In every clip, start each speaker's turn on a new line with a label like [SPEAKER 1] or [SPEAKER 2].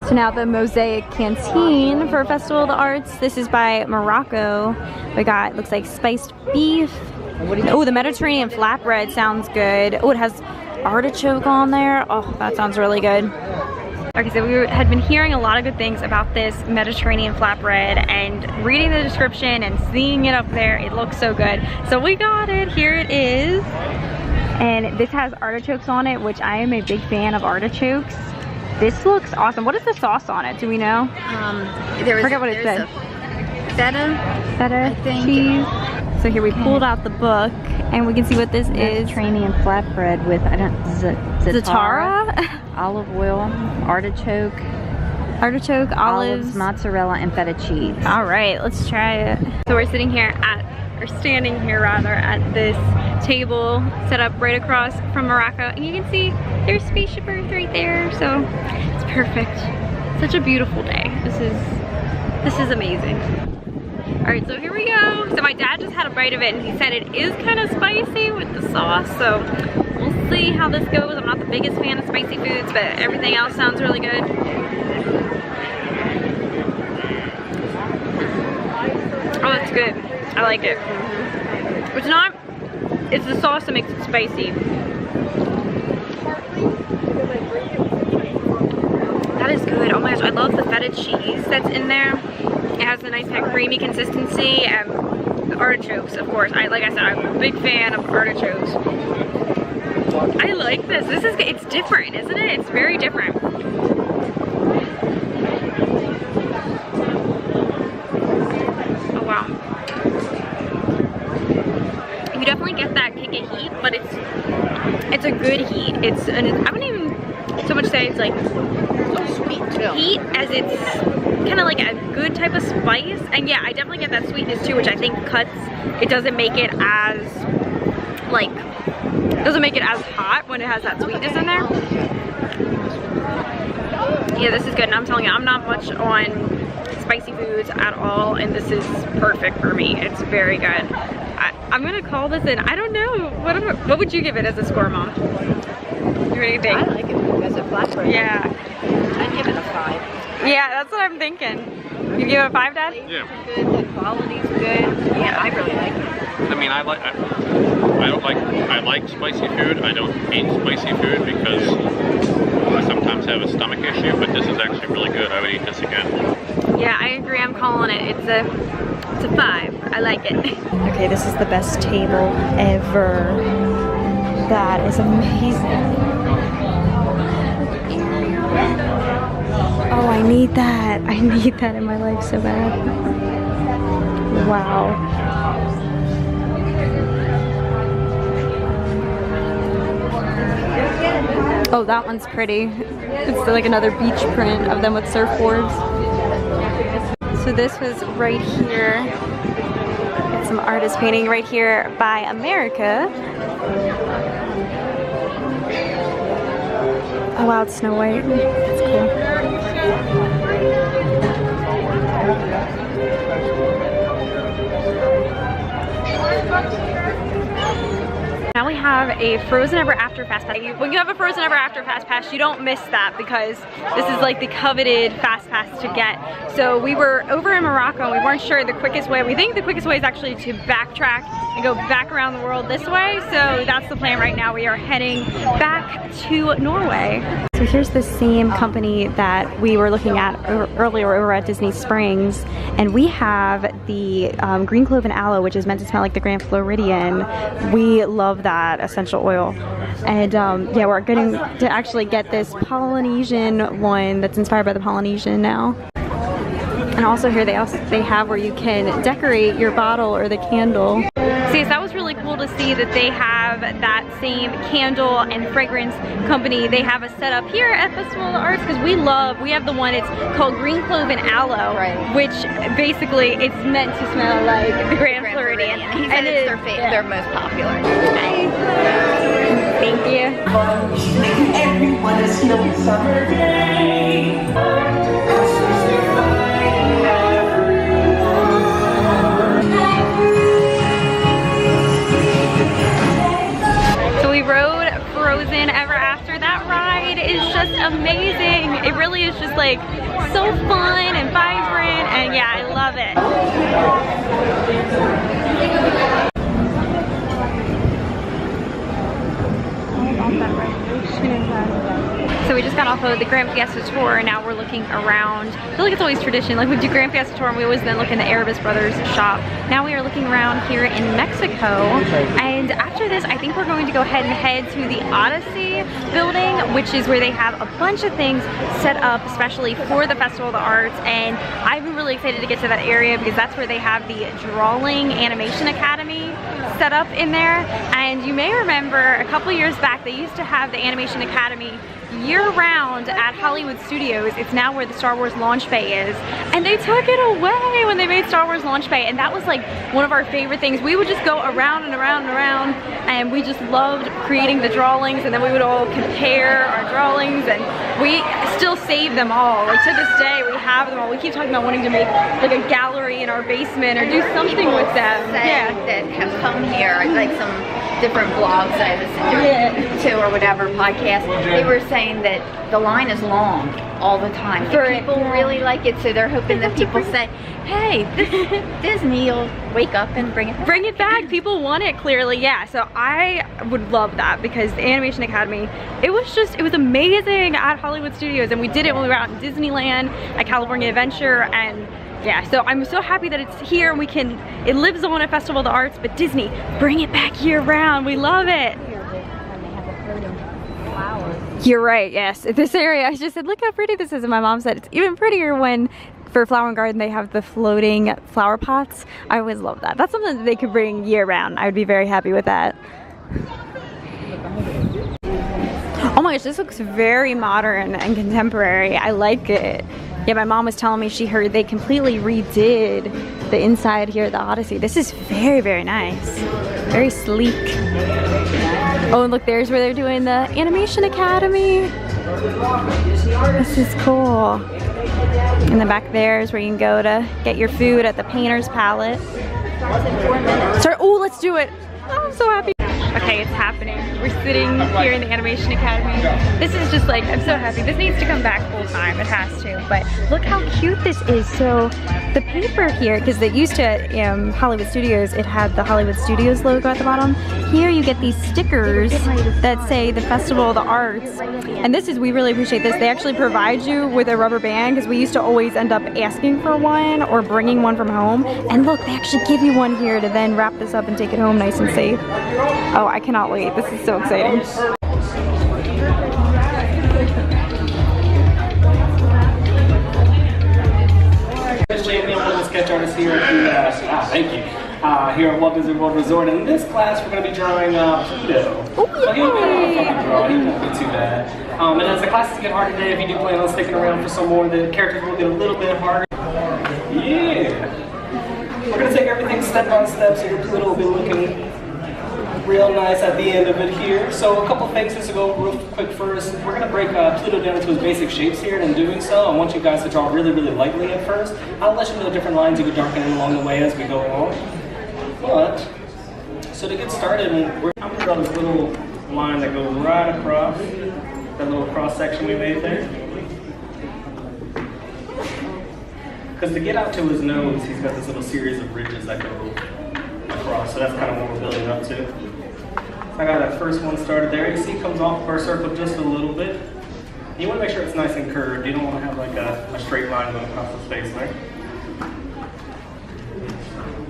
[SPEAKER 1] So now the Mosaic Canteen for Festival of the Arts. This is by Morocco. We got, looks like spiced beef. Oh, the Mediterranean flatbread sounds good. Oh, it has artichoke on there. Oh, that sounds really good. Okay, so we had been hearing a lot of good things about this Mediterranean flatbread, and reading the description and seeing it up there, it looks so good. So we got it, here it is. And this has artichokes on it, which I am a big fan of artichokes. This looks awesome. What is the sauce on it? Do we know? I forget what it said. Feta, cheese. So here we pulled out the book, and we can see what this is.
[SPEAKER 2] Mediterranean flatbread with
[SPEAKER 1] za'atar,
[SPEAKER 2] olive oil, artichoke,
[SPEAKER 1] olives,
[SPEAKER 2] mozzarella, and feta cheese.
[SPEAKER 1] All right, let's try it. So we're sitting here standing here rather, at this table set up right across from Morocco, and you can see there's spaceship Earth right there. So it's perfect. Such a beautiful day. This is amazing. All right, so here we go. So my dad just had a bite of it, and he said it is kind of spicy with the sauce, so we'll see how this goes. I'm not the biggest fan of spicy foods, but everything else sounds really good. Oh, that's good. I like it. It's the sauce that makes it spicy. That is good. Oh my gosh, I love the feta cheese that's in there. It has a nice kind of creamy consistency, and the artichokes, of course. Like I said, I'm a big fan of artichokes. I like this. It's different, isn't it? It's very different. Oh wow. You definitely get that kick of heat, but it's a good heat. I wouldn't even so much say it's like sweet too. Heat as it's kind of like a good type of spice, and yeah, I definitely get that sweetness too, which I think cuts. It doesn't make it as hot when it has that sweetness in there. Yeah, this is good, and I'm telling you, I'm not much on spicy foods at all, and this is perfect for me. It's very good. I'm gonna call this in. I don't know. What would you give it as a score, Mom? What do you think?
[SPEAKER 2] I like it as a flatbread.
[SPEAKER 1] Yeah.
[SPEAKER 2] I'd give it a 5.
[SPEAKER 1] Yeah, that's what I'm thinking. You give it a 5, Dad?
[SPEAKER 3] Yeah.
[SPEAKER 2] Good, the quality's good. Yeah, I really like it.
[SPEAKER 3] I mean, I like spicy food. I don't hate spicy food because I sometimes have a stomach issue, but this is actually really good. I would eat this again.
[SPEAKER 1] Yeah, I agree. I'm calling it. It's a 5. I like it. Okay, this is the best table ever. That is amazing. Oh, I need that. I need that in my life so bad. Wow. Oh, that one's pretty. It's like another beach print of them with surfboards. So this was right here. Got some artist painting right here by America. Oh wow, it's Snow White. That's cool. Now we have a Frozen Ever After Fast Pass. When you have a Frozen Ever After Fast Pass, you don't miss that because this is like the coveted Fast Pass to get. So we were over in Morocco and we weren't sure the quickest way. We think the quickest way is actually to backtrack and go back around the world this way. So that's the plan right now. We are heading back to Norway. So here's the same company that we were looking at earlier over at Disney Springs, and we have the green clove and aloe, which is meant to smell like the Grand Floridian. We love that essential oil, and yeah, we're going to actually get this Polynesian one that's inspired by the Polynesian now. And also here they have where you can decorate your bottle or the candle. See, so that was really cool to see that they have that same candle and fragrance company. They have a setup here at Festival of the Arts because we have the one, it's called Green Clove and Aloe, right, which basically it's meant to smell like the Grand Floridian.
[SPEAKER 2] He said it's their most popular.
[SPEAKER 1] Hi. Thank you.
[SPEAKER 4] Everyone is still summer day.
[SPEAKER 1] So we rode Frozen Ever After. That ride is just amazing. It really is just like so fun and vibrant, and yeah, I love it. So we just got off of the Grand Fiesta Tour, and now we're looking around. I feel like it's always tradition, like we do Grand Fiesta Tour and we always then look in the Erebus Brothers shop. Now we are looking around here in Mexico, and after this I think we're going to go ahead and head to the Odyssey building, which is where they have a bunch of things set up especially for the Festival of the Arts, and I've been really excited to get to that area because that's where they have the Drawing Animation Academy set up in there. And you may remember a couple years back they used to have the Animation Academy year-round at Hollywood Studios. It's now where the Star Wars launch bay is, and they took it away when they made Star Wars launch bay, and that was like one of our favorite things. We would just go around and around and around, and we just loved creating the drawings, and then we would all compare our drawings, and we still save them all. Like to this day we have them all. We keep talking about wanting to make like a gallery in our basement or do something with them.
[SPEAKER 2] Yeah, that have come here, like some different blogs that I listened to or whatever podcast, they were saying that the line is long all the time. People really like it, so they're hoping that people say, hey, Disney will wake up and bring it back.
[SPEAKER 1] Bring it back. People want it, clearly. Yeah, so I would love that because the Animation Academy, it was amazing at Hollywood Studios, and we did it when we were out in Disneyland at California Adventure, and yeah, so I'm so happy that it's here and it lives on at Festival of the Arts, but Disney, bring it back year round. We love it. You're right, yes. This area, I just said, look how pretty this is, and my mom said it's even prettier when for Flower and Garden they have the floating flower pots. I always love that. That's something that they could bring year round. I would be very happy with that. Oh my gosh, this looks very modern and contemporary. I like it. Yeah, my mom was telling me she heard they completely redid the inside here at the Odyssey. This is very, very nice. Very sleek. Oh, and look, there's where they're doing the Animation Academy. This is cool. In the back there is where you can go to get your food at the Painter's Palette. Sorry, oh, let's do it. Oh, I'm so happy. Okay, it's happening. We're sitting here in the Animation Academy. This is just like, I'm so happy. This needs to come back full time. It has to. But look how cute this is. So the paper here, because they used to Hollywood Studios, it had the Hollywood Studios logo at the bottom. Here you get these stickers that say the Festival of the Arts. And this is, we really appreciate this. They actually provide you with a rubber band because we used to always end up asking for one or bringing one from home. And look, they actually give you one here to then wrap this up and take it home nice and safe. Oh, I cannot wait. This is so exciting.
[SPEAKER 5] Jamie, I'm one of the sketch artists here at thank you. Here at Walt Disney World Resort. And in this class, we're going to be drawing Pluto. So he won't be fucking draw. He won't be too bad. And as the classes get harder today, if you do plan on sticking around for some more, the characters will get a little bit harder. Yeah. We're going to take everything step by step, so your Pluto will be looking real nice at the end of it here. So a couple things just to go real quick first. We're going to break Pluto down into his basic shapes here, and in doing so, I want you guys to draw really, really lightly at first. I'll let you know different lines you can darken in along the way as we go along. But, so to get started, I'm going to draw this little line that goes right across that little cross section we made there. Because to get out to his nose, he's got this little series of ridges that go across, so that's kind of what we're building up to. So I got that first one started there. You see it comes off of our circle just a little bit. You want to make sure it's nice and curved. You don't want to have like a straight line going across the face there.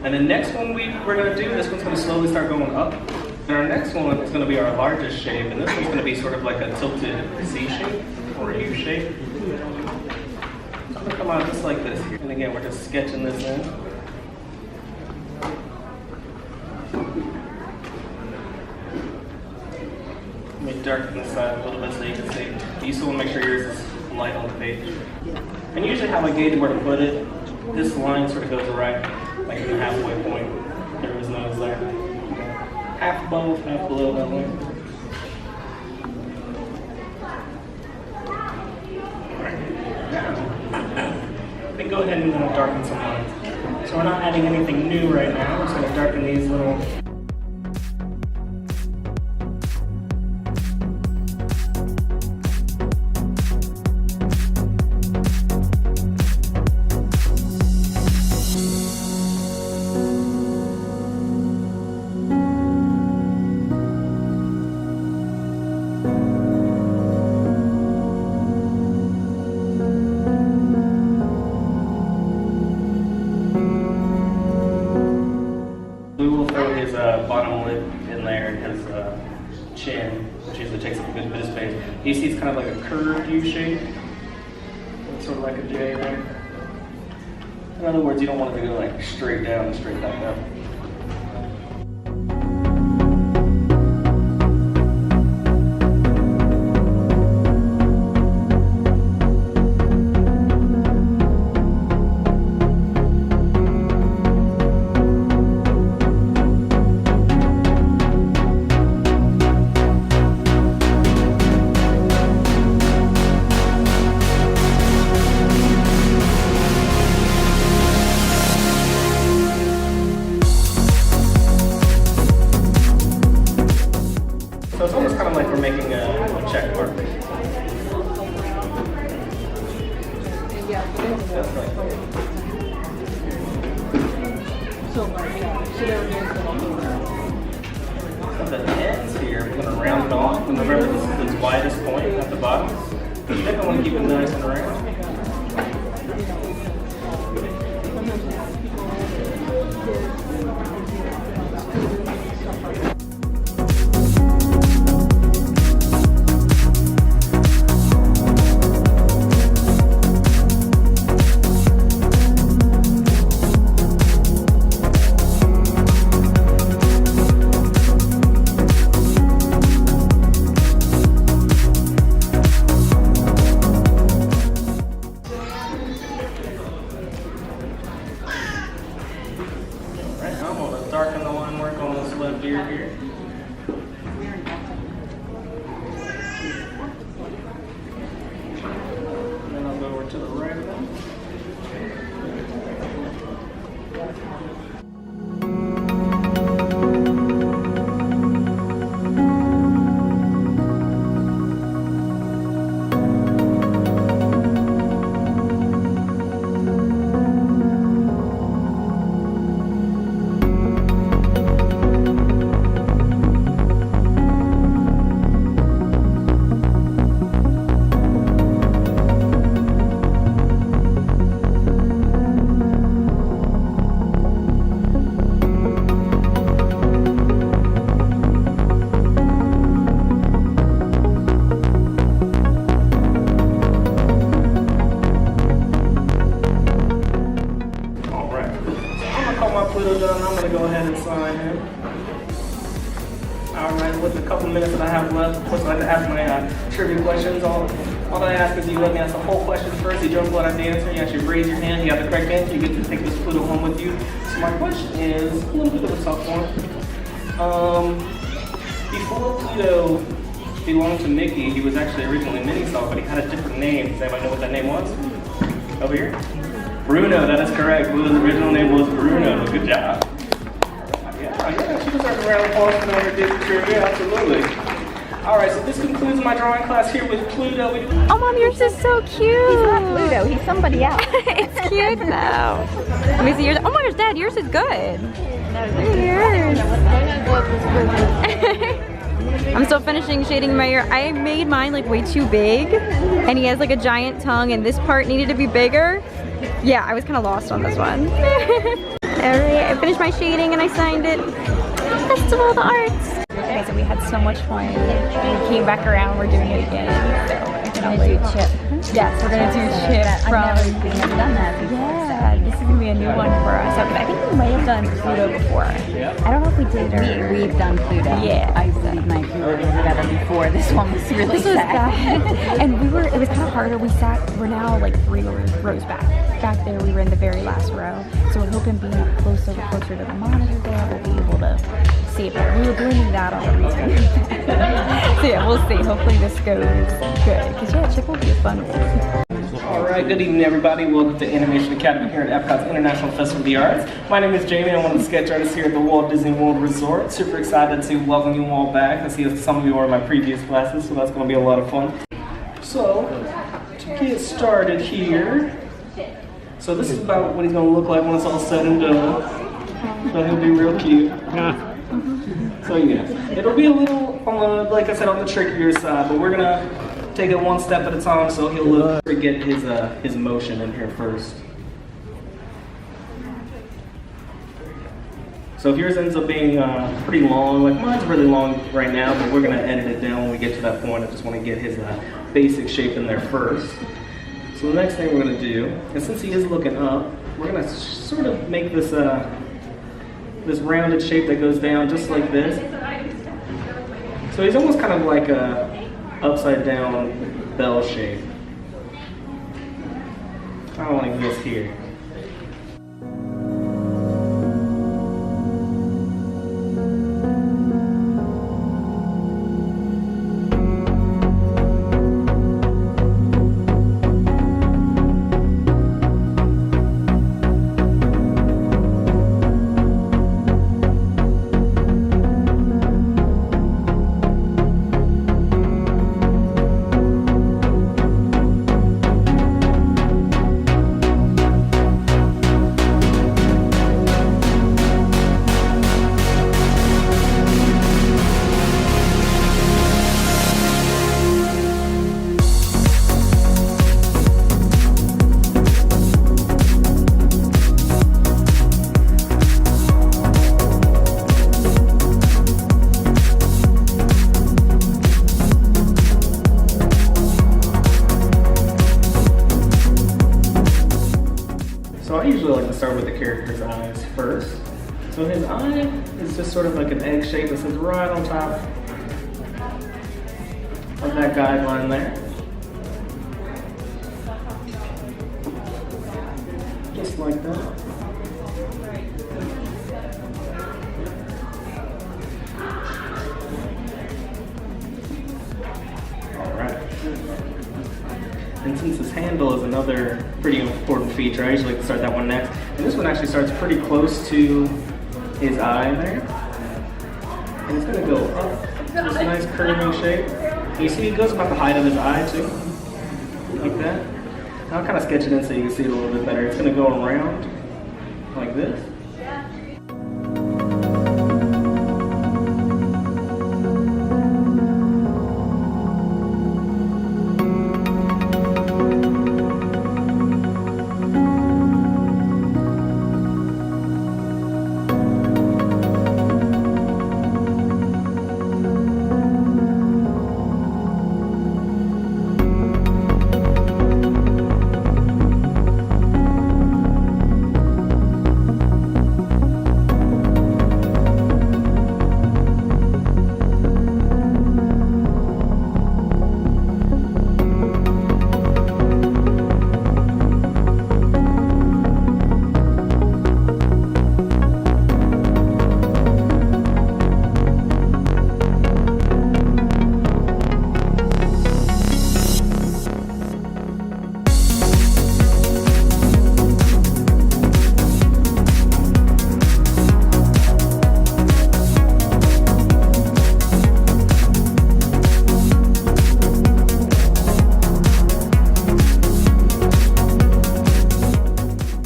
[SPEAKER 5] And the next one we're going to do, this one's going to slowly start going up. And our next one is going to be our largest shape, and this one's going to be sort of like a tilted C shape or a U shape. It's going to come out just like this here. And again, we're just sketching this in. Let me darken this side a little bit so you can see. You still want to make sure yours is light on the page. And usually how I gauge where to put it, this line sort of goes right, like in the halfway point. There his nose there. Half above, half below that line. Let me go ahead and darken some lines. So we're not adding anything new right now. We're just going to darken these little. You see it's kind of like a curved U shape. It's sort of like a J there. In other words, you don't want it to go like straight down and straight back up. So it's almost kind of like we're making a check mark. That's right. So the ends here, we're going to round it off. And remember, this is the widest point at the bottom. I think I want to keep it nice and round. I'm going to darken the line work on this left ear here. And then I'll go over to the right one. Pluto done, I'm going to go ahead and sign him. Alright, with the couple minutes that I have left, of course I like to ask my trivia questions. All I ask is you let me ask the whole question first. You don't go out and answer. You actually raise your hand. You have the correct answer. You get to take this Pluto home with you. So my question is a little bit of a tough one. Before Pluto belonged to Mickey, he was actually originally Minnie's dog, but he had a different name. Does anybody know what that name was? Over here? Bruno, that is correct. Pluto's original name was Bruno. Good job. Yeah, she deserves a round of applause for whoever did the trivia. Absolutely. All right, so this concludes my drawing class here with Pluto.
[SPEAKER 1] Oh, Mom, yours is so cute.
[SPEAKER 2] He's not Pluto, he's somebody else.
[SPEAKER 1] It's cute though. Let me see yours. Oh my gosh, Dad, yours is good. Look at yours. I'm still finishing shading my ear. I made mine like way too big, and he has like a giant tongue, and this part needed to be bigger. Yeah, I was kind of lost on this one. Alright, I finished my shading and I signed it. Festival of the Arts. Okay, so we had so much fun. We came back around, we're doing it again. So I cannot wait. Yes, we're gonna do Chip from...
[SPEAKER 2] I've never done that before.
[SPEAKER 1] Yeah, this is gonna be a new one for us. I think we might have done Pluto before. I don't know if we did or...
[SPEAKER 2] We've done Pluto.
[SPEAKER 1] Yeah.
[SPEAKER 2] I believe my Pluto together before. This one was really sad.
[SPEAKER 1] And it was kind of harder. We're now like 3 rows back. Back there, we were in the very last row. So we're hoping being up closer to the monitor there, we'll be able to see it better. We were blaming that on the reason. So yeah, we'll see. Hopefully this goes good. Because yeah, Chip will be a fun one.
[SPEAKER 5] Alright, good evening everybody. Welcome to Animation Academy here at Epcot's International Festival of the Arts. My name is Jamie. I'm one of the sketch artists here at the Walt Disney World Resort. Super excited to welcome you all back. I see some of you are in my previous classes, so that's going to be a lot of fun. So, to get started here, so this is about what he's going to look like when it's all said and done. So he'll be real cute. So yeah, it'll be a little, like I said, on the trickier side, but we're going to take it one step at a time, so he'll get his motion in here first. So if yours ends up being pretty long, like mine's really long right now, but we're gonna edit it down when we get to that point. I just wanna get his basic shape in there first. So the next thing we're gonna do, and since he is looking up, we're gonna sort of make this this rounded shape that goes down just like this. So he's almost kind of like a upside down bell shape. Kind of like this here. So I usually like to start with the character's eyes first. So his eye is just sort of like an egg shape that sits right on top of that guideline there. Just like that. And since his handle is another pretty important feature, I usually like to start that one next. And this one actually starts pretty close to his eye there. And it's gonna go up this nice curving shape. And you see it goes about the height of his eye too, like that. And I'll kind of sketch it in so you can see it a little bit better. It's gonna go around like this.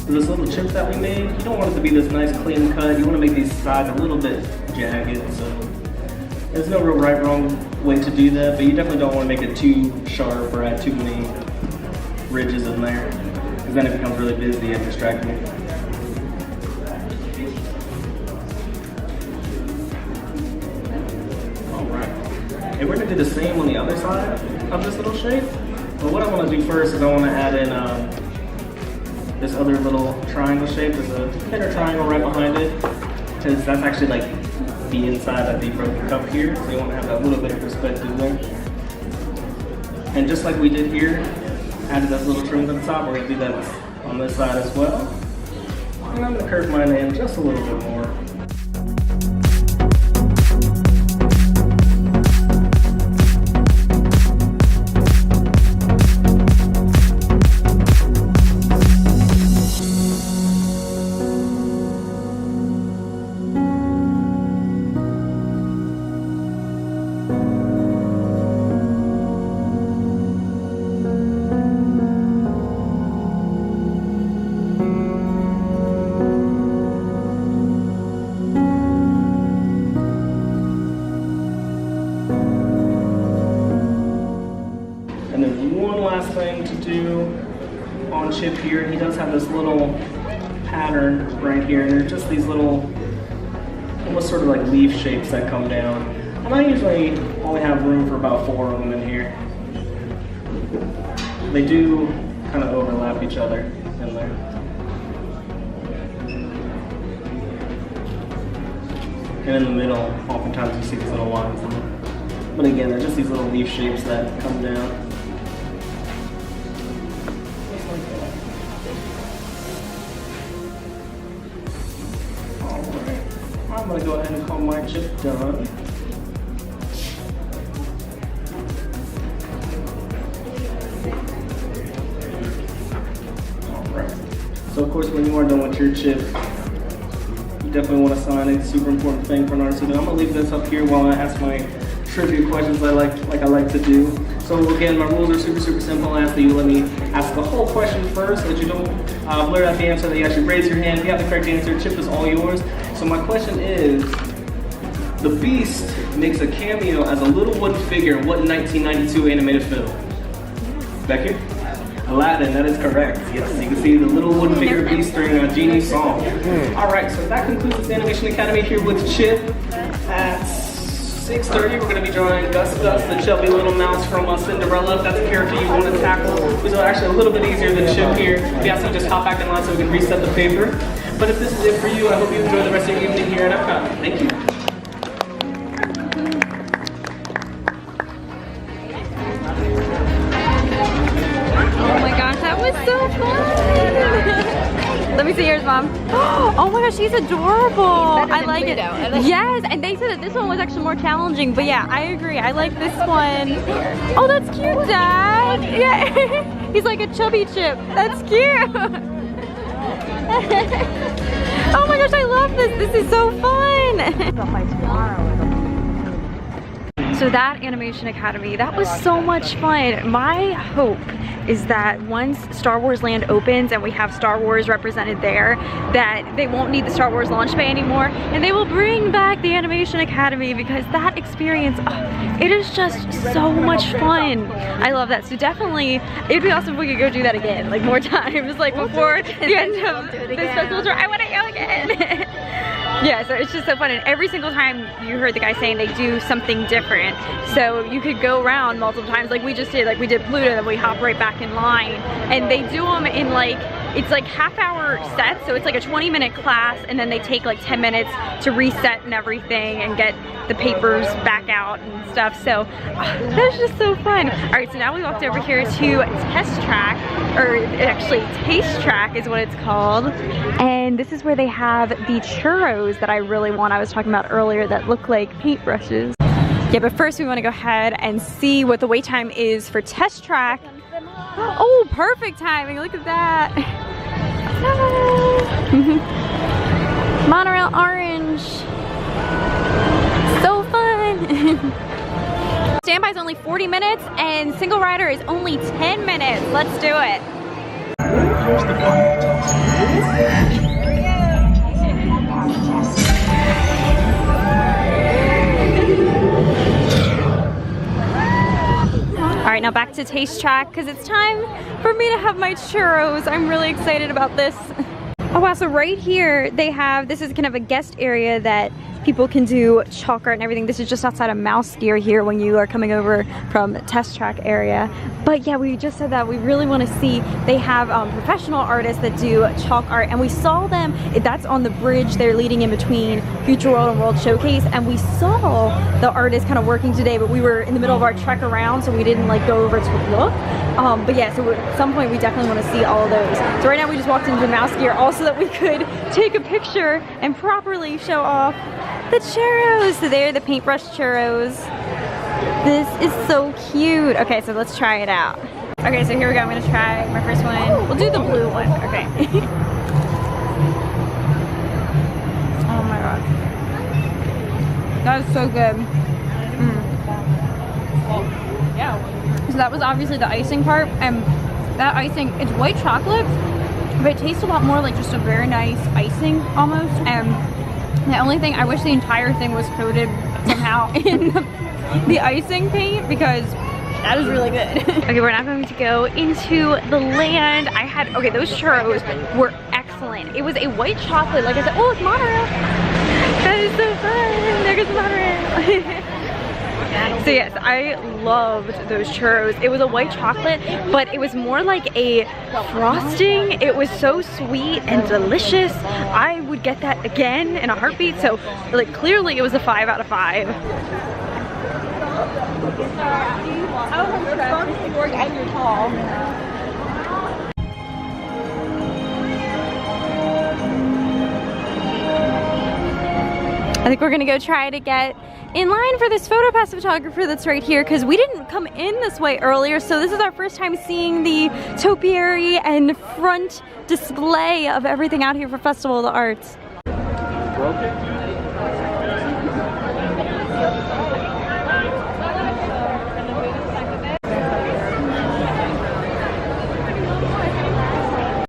[SPEAKER 5] This little chip that we made, you don't want it to be this nice clean cut. You want to make these sides a little bit jagged, so there's no real right wrong way to do that, but you definitely don't want to make it too sharp or add too many ridges in there, because then it becomes really busy and distracting. Alright, and we're going to do the same on the other side of this little shape, but what I want to do first is I want to add in this other little triangle shape. There's a thinner triangle right behind it, because that's actually like the inside of the broken cup here, so you want to have that little bit of perspective there. And just like we did here, added those little trims at the top, we're going to do that on this side as well. And I'm going to curve mine in just a little bit more. And then one last thing to do on Chip here, he does have this little pattern right here, and there's just these little almost sort of like leaf shapes that come down. And I usually only have room for about 4 of them in here. They do kind of overlap each other in there. And in the middle, oftentimes you see these little lines in them. But again, they're just these little leaf shapes that come down. Just like that. Alright, I'm going to go ahead and call my chip done. Alright, so of course when you are done with your chip, you definitely want to sign it. Super important thing for an artist to do. I'm going to leave this up here while I ask my trivia questions I like to do. So again, my rules are super simple. I ask that you let me ask the whole question first so that you don't blurt out the answer, that you actually raise your hand. If you have the correct answer, chip is all yours. So my question is, the Beast makes a cameo as a little wooden figure in what 1992 animated film? Becky? Aladdin, that is correct. Yes, you can see the little wooden figure Beast during a Genie's song. Alright, so that concludes this Animation Academy here with Chip. At 6:30, we're going to be drawing Gus, the chubby little mouse from Cinderella. If that's a character you want to tackle, which is actually a little bit easier than Chip here. If you have to just hop back in line so we can reset the paper. But if this is it for you, I hope you enjoy the rest of your evening here at Epcot. Thank you.
[SPEAKER 1] Let me see yours, Mom. Oh my gosh, she's adorable. I like it. Yes, and they said that this one was actually more challenging, but yeah, I agree. I like this one. Oh, that's cute, Dad. Yeah, he's like a chubby chip. That's cute. Oh my gosh, I love this. This is so fun. So that Animation Academy, that was so much fun. My hope is that once Star Wars Land opens and we have Star Wars represented there, that they won't need the Star Wars launch bay anymore and they will bring back the Animation Academy, because that experience, it is just so much fun. I love that. So definitely, it'd be awesome if we could go do that again, like more times, like before the end of this festival tour. I want to go again. Yeah, so it's just so fun, and every single time you heard the guy saying they do something different, so you could go around multiple times like we just did. Like we did Pluto, then we hop right back in line, and they do them in like, it's like half-hour sets, so it's like a 20-minute class, and then they take like 10 minutes to reset and everything and get the papers back out and stuff. So that's just so fun. All right, so now we walked over here to Test Track, or actually Taste Track is what it's called, and this is where they have the churros that I really want. I was talking about earlier that look like paintbrushes. Yeah, but first we want to go ahead and see what the wait time is for Test Track. Oh, perfect timing. Look at that. Monorail orange. So fun. Standby is only 40 minutes and single rider is only 10 minutes. Let's do it.
[SPEAKER 3] Here's the
[SPEAKER 1] All right, now back to Taste Track because it's time for me to have my churros. I'm really excited about this. Oh wow, so right here they have, this is kind of a guest area that people can do chalk art and everything. This is just outside of Mouse Gear here when you are coming over from the Test Track area. But yeah, we just said that we really want to see, they have professional artists that do chalk art, and we saw them, that's on the bridge they're leading in between Future World and World Showcase, and we saw the artists kind of working today, but we were in the middle of our trek around, so we didn't like go over to look. But yeah, so at some point we definitely want to see all of those. So right now we just walked into Mouse Gear also that we could take a picture and properly show off the churros. So they're the paintbrush churros. This is so cute. Okay, so let's try it out. Okay, so here we go. I'm gonna try my first one. We'll do the blue one. Okay. Oh my god. That is so good. So that was obviously the icing part, and that icing, it's white chocolate, but it tastes a lot more like just a very nice icing almost. And the only thing, I wish the entire thing was coated somehow in the icing paint, because that is really good. Okay, we're now going to go into the land. Okay, those churros were excellent. It was a white chocolate, like I said. Oh, it's monorail. That is so fun. There goes the monorail. So yes, I loved those churros. It was a white chocolate, but it was more like a frosting. It was so sweet and delicious. I would get that again in a heartbeat. So like clearly it was a 5 out of 5. I think we're gonna go try to get in line for this PhotoPass photographer that's right here, because we didn't come in this way earlier, so this is our first time seeing the topiary and front display of everything out here for Festival of the Arts.
[SPEAKER 5] Broken?